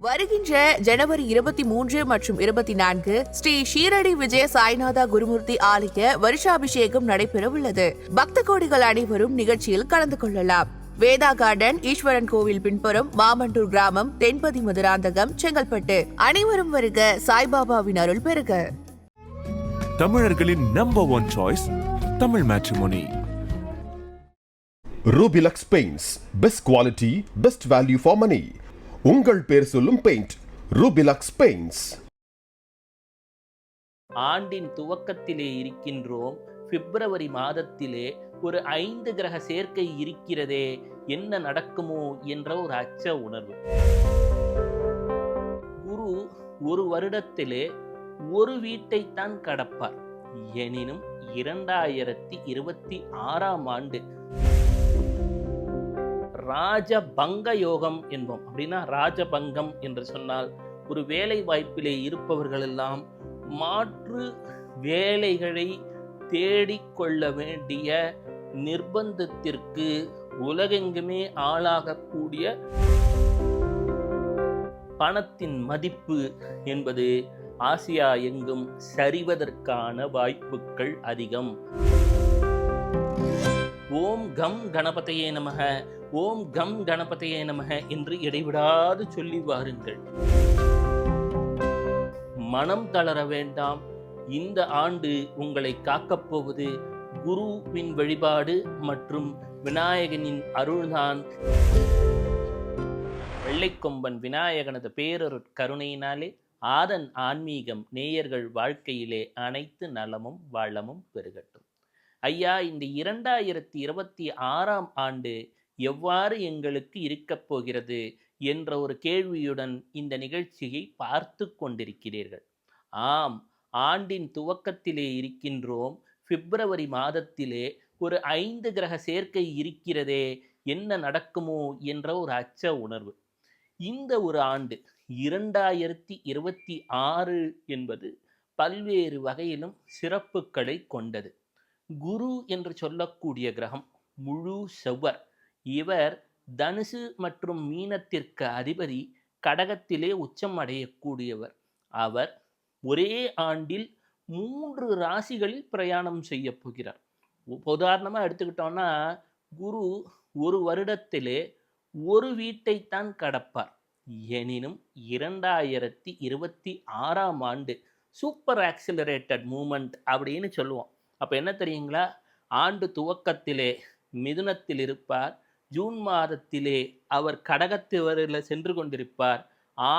வருகின்ற ஜனவரி 23 மற்றும் 24 ஸ்ரீ ஷீரடி விஜய சாய்நாதா குருமூர்த்தி ஆலய வருஷாபிஷேகம் நடைபெறவுள்ளது. பக்த கோடிகள் அனைவரும் நிகழ்ச்சியில் கலந்து கொள்ளலாம். வேதா கார்டன், ஈஸ்வரன் கோவில் பின்புறம், மாமண்டூர் கிராமம், தென்பதி மதுராந்தகம், செங்கல்பட்டு. அனைவரும் வருக, சாய்பாபாவின் அருள் பெறுக. தமிழர்களின் number 1 choice Tamil matrimony. Rupilux paints, best quality, best value for money. உங்கள் பேர் சொல்லும் பெயிண்ட் ரூபிலக்ஸ் பெயிண்ட்ஸ். ஆண்டின் துவக்கத்திலே இருக்கின்றோம். பிப்ரவரி மாதத்திலே ஒரு 5 கிரக சேர்க்கை இருக்கிறதே, என்ன நடக்குமோ என்ற ஒரு அச்ச உணர்வு. குரு ஒரு வருடத்திலே ஒரு வீட்டைத்தான் கடப்பார். எனினும் 2026ஆம் ஆண்டு ராஜபங்க யோகம் என்போம். அப்படின்னா ராஜபங்கம் என்று சொன்னால் ஒரு வேலை வாய்ப்பிலே இருப்பவர்கள் எல்லாம் மாற்று வேலைகளை தேடிக்கொள்ள வேண்டிய நிர்பந்தத்திற்கு உலகெங்குமே ஆளாகக்கூடிய பணத்தின் மதிப்பு என்பது ஆசியா எங்கும் சரிவதற்கான வாய்ப்புகள் அதிகம். ஓம் கம் கணபதியே நமக, ஓம் கம் கணபதியே நமக என்று இடைவிடாது சொல்லி வாருங்கள். மனம் தளர வேண்டாம். இந்த ஆண்டு உங்களை காக்கப் போவது குருவின் வழிபாடு மற்றும் விநாயகனின் அருள்தான். வெள்ளைக்கொம்பன் விநாயகனது பேரருட் கருணையினாலே ஆதன் ஆன்மீகம் நேயர்கள் வாழ்க்கையிலே அனைத்து நலமும் வளமும் பெருகட்டும். ஐயா, இந்த 2026ஆம் ஆண்டு எவ்வாறு எங்களுக்கு இருக்கப் போகிறது என்ற ஒரு கேள்வியுடன் இந்த நிகழ்ச்சியை பார்த்து கொண்டிருக்கிறீர்கள். ஆம், ஆண்டின் துவக்கத்திலே இருக்கின்றோம். பிப்ரவரி மாதத்திலே ஒரு 5 கிரக சேர்க்கை இருக்கிறதே, என்ன நடக்குமோ என்ற ஒரு அச்ச உணர்வு. இந்த ஒரு ஆண்டு 2026 என்பது பல்வேறு வகையிலும் சிறப்புகளை கொண்டது. குரு என்று சொல்லக்கூடிய கிரகம் முழு செவ்வர். இவர் தனுசு மற்றும் மீனத்திற்கு அதிபதி, கடகத்திலே உச்சம் அடையக்கூடியவர். அவர் ஒரே ஆண்டில் 3 ராசிகளில் பிரயாணம் செய்ய போகிறார். உதாரணமாக எடுத்துக்கிட்டோம்னா, குரு ஒரு வருடத்திலே ஒரு வீட்டைத்தான் கடப்பார். எனினும் 2026ஆம் ஆண்டு சூப்பர் ஆக்சிலரேட்டட் மூமெண்ட் அப்படின்னு சொல்லுவோம். அப்போ என்ன தெரியுங்களா, ஆண்டு துவக்கத்திலே மிதுனத்தில் இருப்பார். ஜூன் மாதத்திலே அவர் கடகத்தில் சென்று கொண்டிருப்பார்.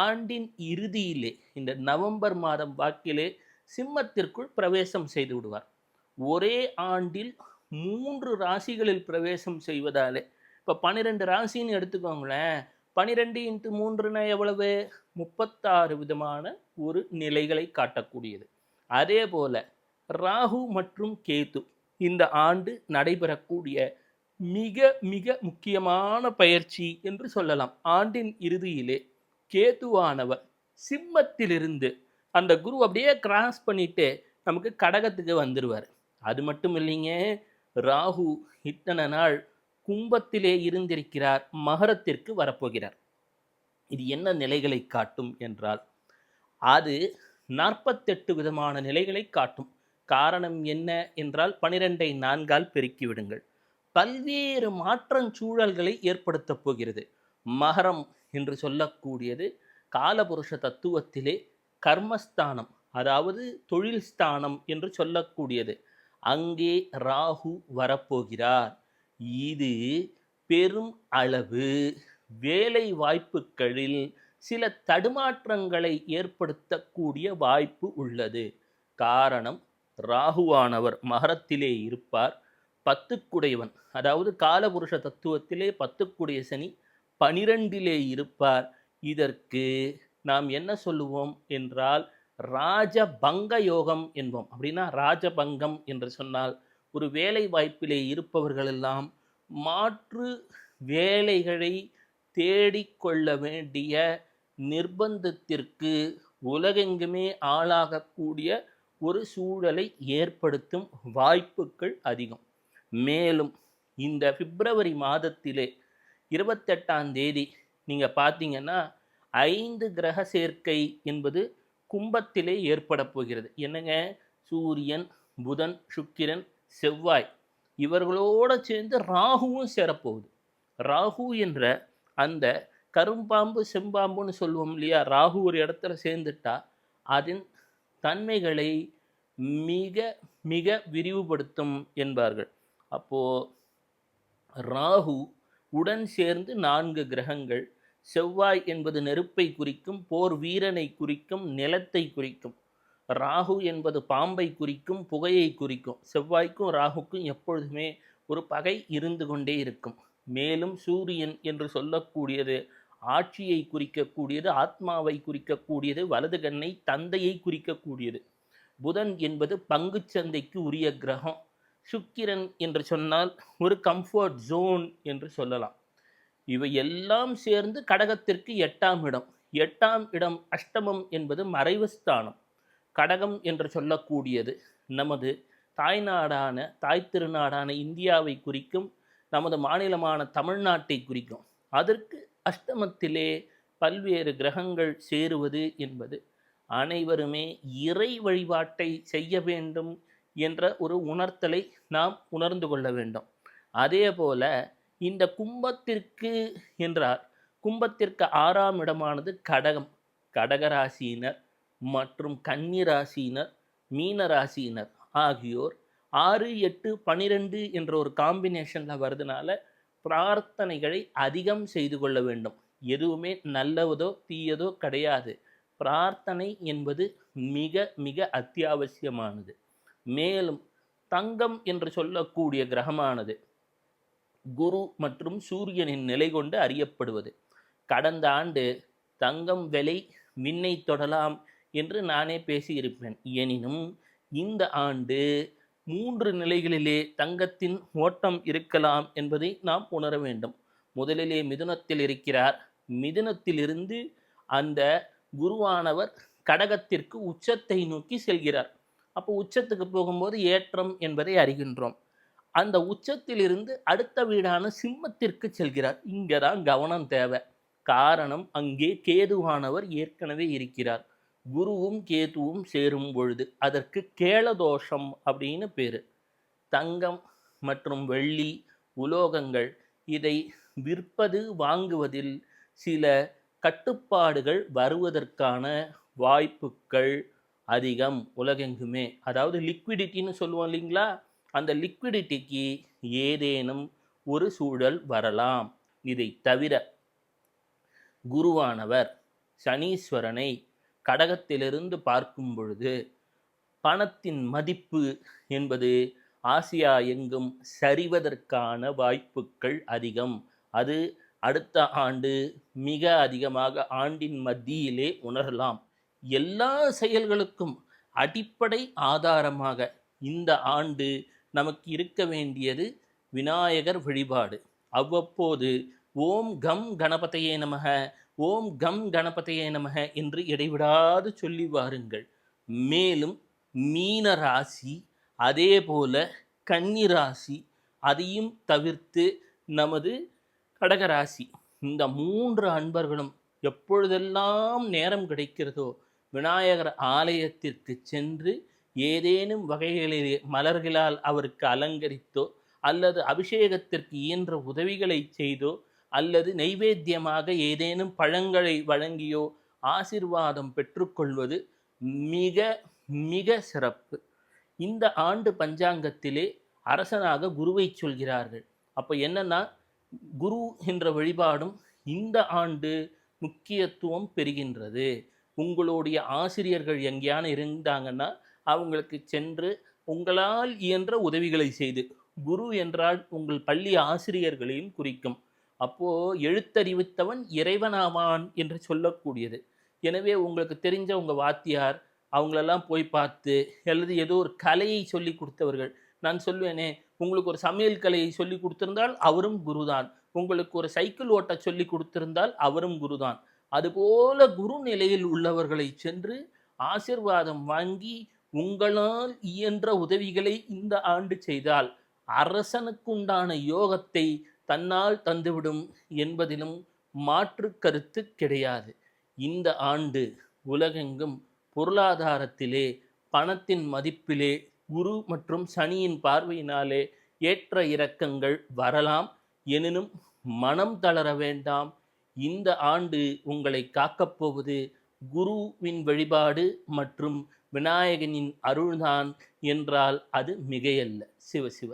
ஆண்டின் இறுதியிலே இந்த நவம்பர் மாதம் வாக்கிலே சிம்மத்திற்குள் பிரவேசம் செய்து விடுவார். ஒரே ஆண்டில் 3 ராசிகளில் பிரவேசம் செய்வதாலே இப்போ 12 ராசின்னு எடுத்துக்கோங்களேன். 12 × 3 எவ்வளவு? 36 விதமான ஒரு நிலைகளை காட்டக்கூடியது. அதே போல ராகு மற்றும் கேது இந்த ஆண்டு நடைபெறக்கூடிய மிக மிக முக்கியமான பயிற்சி என்று சொல்லலாம். ஆண்டின் இறுதியிலே கேதுவானவர் சிம்மத்திலிருந்து அந்த குரு அப்படியே கிராஸ் பண்ணிட்டு நமக்கு கடகத்துக்கு வந்துடுவார். அது மட்டும் இல்லைங்க, ராகு இத்தனை நாள் கும்பத்திலே இருந்திருக்கிறார், மகரத்திற்கு வரப்போகிறார். இது என்ன நிலைகளை காட்டும் என்றால், அது 48 விதமான நிலைகளை காட்டும். காரணம் என்ன என்றால், 12ஐ 4ஆல் பெருக்கிவிடுங்கள். பல்வேறு மாற்றச்சூழல்களை ஏற்படுத்தப் போகிறது. மகரம் என்று சொல்லக்கூடியது காலபுருஷ தத்துவத்திலே கர்மஸ்தானம், அதாவது தொழில் ஸ்தானம் என்று சொல்லக்கூடியது. அங்கே ராகு வரப்போகிறார். இது பெரும் அளவு வேலை வாய்ப்புகளில் சில தடுமாற்றங்களை ஏற்படுத்தக்கூடிய வாய்ப்பு உள்ளது. காரணம், ராகுவானவர் மகரத்திலே இருப்பார். 10க்குடையவன், அதாவது காலபுருஷ தத்துவத்திலே 10க்குடைய சனி 12லே இருப்பார். இதற்கு நாம் என்ன சொல்லுவோம் என்றால் ராஜபங்க யோகம் என்போம். அப்படின்னா ராஜபங்கம் என்று சொன்னால் ஒரு வேலை வாய்ப்பிலே இருப்பவர்கள் எல்லாம் மாற்று வேலைகளை தேடிக்கொள்ள வேண்டிய நிர்பந்தத்திற்கு உலகெங்குமே ஆளாகக்கூடிய ஒரு சூழலை ஏற்படுத்தும் வாய்ப்புகள் அதிகம். மேலும் இந்த பிப்ரவரி மாதத்திலே 28ஆம் தேதி நீங்கள் பார்த்தீங்கன்னா 5 கிரக சேர்க்கை என்பது கும்பத்திலே ஏற்பட போகிறது. என்னங்க, சூரியன், புதன், சுக்கிரன், செவ்வாய் இவர்களோட சேர்ந்து ராகுவும் சேரப்போகுது. ராகு என்ற அந்த கரும்பாம்பு செம்பாம்புன்னு சொல்லுவோம் இல்லையா, ராகு ஒரு இடத்துல சேர்ந்துட்டா அதன் தன்மைகளை மிக மிக விரிவுபடுத்தும் என்பார்கள். அப்போ ராகு உடன் சேர்ந்து 4 கிரகங்கள். செவ்வாய் என்பது நெருப்பை குறிக்கும், போர் வீரனை குறிக்கும், நிலத்தை குறிக்கும். ராகு என்பது பாம்பை குறிக்கும், புகையை குறிக்கும். செவ்வாய்க்கும் ராகுக்கும் எப்பொழுதுமே ஒரு பகை இருந்து கொண்டே இருக்கும். மேலும் சூரியன் என்று சொல்லக்கூடியது ஆட்சியை குறிக்கக்கூடியது, ஆத்மாவை குறிக்கக்கூடியது, வலது கண்ணை தந்தையை குறிக்கக்கூடியது. புதன் என்பது பங்குச்சந்தைக்கு உரிய கிரகம். சுக்கிரன் என்று சொன்னால் ஒரு கம்ஃபர்ட் ஜோன் என்று சொல்லலாம். இவை எல்லாம் சேர்ந்து கடகத்திற்கு 8ஆம் இடம். 8ஆம் இடம் அஷ்டமம் என்பது மறைவு ஸ்தானம். கடகம் என்று சொல்லக்கூடியது நமது தாய்நாடான தாய் திருநாடான இந்தியாவை குறிக்கும், நமது மாநிலமான தமிழ்நாட்டை குறிக்கும். அதற்கு அஷ்டமத்திலே பல்வேறு கிரகங்கள் சேருவது என்பது அனைவருமே இறை வழிபாட்டை செய்ய வேண்டும் என்ற ஒரு உணர்த்தலை நாம் உணர்ந்து கொள்ள வேண்டும். அதே போல இந்த கும்பத்திற்கு என்றார், கும்பத்திற்கு 6ஆம் இடமானது கடகம். கடகராசியினர் மற்றும் கன்னி ராசியினர், மீன ராசியினர் ஆகியோர் 6, 8, 12 என்ற ஒரு காம்பினேஷனில் வருதுனால பிரார்த்தனைகளை அதிகம் செய்து கொள்ள வேண்டும். எதுவுமே நல்லதோ தீயதோ கிடையாது. பிரார்த்தனை என்பது மிக மிக அத்தியாவசியமானது. மேலும் தங்கம் என்று சொல்லக்கூடிய கிரகமானது குரு மற்றும் சூரியனின் நிலை கொண்டு அறியப்படுவது. கடந்த ஆண்டு தங்கம் விலை விண்ணை தொடலாம் என்று நானே பேசியிருப்பேன். எனினும் இந்த ஆண்டு 3 நிலைகளிலே தங்கத்தின் ஓட்டம் இருக்கலாம் என்பதை நாம் உணர வேண்டும். முதலிலே மிதுனத்தில் இருக்கிறார். மிதுனத்திலிருந்து அந்த குருவானவர் கடகத்திற்கு உச்சத்தை நோக்கி செல்கிறார். அப்போ உச்சத்துக்கு போகும்போது ஏற்றம் என்பதை அறிகின்றோம். அந்த உச்சத்திலிருந்து அடுத்த வீடான சிம்மத்திற்கு செல்கிறார். இங்கே தான் கவனம் தேவை. காரணம், அங்கே கேதுவானவர் ஏற்கனவே இருக்கிறார். குருவும் கேதுவும் சேரும் பொழுது அதற்கு கேளதோஷம் அப்படின்னு பேர். தங்கம் மற்றும் வெள்ளி உலோகங்கள் இதை விற்பது வாங்குவதில் சில கட்டுப்பாடுகள் வருவதற்கான வாய்ப்புகள் அதிகம் உலகெங்குமே. அதாவது லிக்விடிட்டின்னு சொல்லுவோம் இல்லைங்களா, அந்த லிக்விடிட்டிக்கு ஏதேனும் ஒரு சூழல் வரலாம். இதை தவிர குருவானவர் சனீஸ்வரனை கடகத்திலிருந்து பார்க்கும் பொழுது பணத்தின் மதிப்பு என்பது ஆசியா எங்கும் சரிவதற்கான வாய்ப்புகள் அதிகம். அது அடுத்த ஆண்டு மிக அதிகமாக ஆண்டின் மத்தியிலே உணரலாம். எல்லா செயல்களுக்கும் அடிப்படை ஆதாரமாக இந்த ஆண்டு நமக்கு இருக்க வேண்டியது விநாயகர் வழிபாடு. அவ்வப்போது ஓம் கம் கணபதையே நமக, ஓம் கம் கணபதையே நமக என்று இடைவிடாது சொல்லி வாருங்கள். மேலும் மீன ராசி, அதே போல கன்னி ராசி, அதையும் தவிர்த்து நமது கடகராசி, இந்த 3 அன்பர்களும் எப்பொழுதெல்லாம் நேரம் கிடைக்கிறதோ விநாயகர் ஆலயத்திற்கு சென்று ஏதேனும் வகைகளிலே மலர்களால் அவருக்கு அலங்கரித்தோ அல்லது அபிஷேகத்திற்கு இயன்ற உதவிகளை செய்தோ அல்லது நைவேத்தியமாக ஏதேனும் பழங்களை வழங்கியோ ஆசீர்வாதம் பெற்றுக்கொள்வது மிக மிக சிறப்பு. இந்த ஆண்டு பஞ்சாங்கத்திலே அரசனாக குருவை சொல்கிறார்கள். அப்போ என்னன்னா, குரு என்ற வழிபாடும் இந்த ஆண்டு முக்கியத்துவம் பெறுகின்றது. உங்களுடைய ஆசிரியர்கள் எங்கேயான இருந்தாங்கன்னா அவங்களுக்கு சென்று உங்களால் இயன்ற உதவிகளை செய்து, குரு என்றால் உங்கள் பள்ளி ஆசிரியர்களையும் குறிக்கும். அப்போ எழுத்தறிவித்தவன் இறைவனாவான் என்று சொல்லக்கூடியது. எனவே உங்களுக்கு தெரிஞ்ச உங்கள் வாத்தியார் அவங்களெல்லாம் போய் பார்த்து, அல்லது ஏதோ ஒரு கலையை சொல்லி கொடுத்தவர்கள், நான் சொல்வேனே, உங்களுக்கு ஒரு சமையல் கலையை சொல்லி கொடுத்திருந்தால் அவரும் குருதான். உங்களுக்கு ஒரு சைக்கிள் ஓட்ட சொல்லி கொடுத்திருந்தால் அவரும் குருதான். அதுபோல குரு நிலையில் உள்ளவர்களை சென்று ஆசிர்வாதம் வாங்கி உங்களால் இயன்ற உதவிகளை இந்த ஆண்டு செய்தால் அரசனுக்குண்டான யோகத்தை தன்னால் தந்துவிடும் என்பதிலும் மாற்று கருத்து கிடையாது. இந்த ஆண்டு உலகெங்கும் பொருளாதாரத்திலே, பணத்தின் மதிப்பிலே குரு மற்றும் சனியின் பார்வையினாலே ஏற்ற இறக்கங்கள் வரலாம். எனினும் மனம் தளர வேண்டாம். இந்த ஆண்டு உங்களை காக்கப் போவது குருவின் வழிபாடு மற்றும் விநாயகனின் அருள்தான் என்றால் அது மிகையல்ல. சிவ சிவ.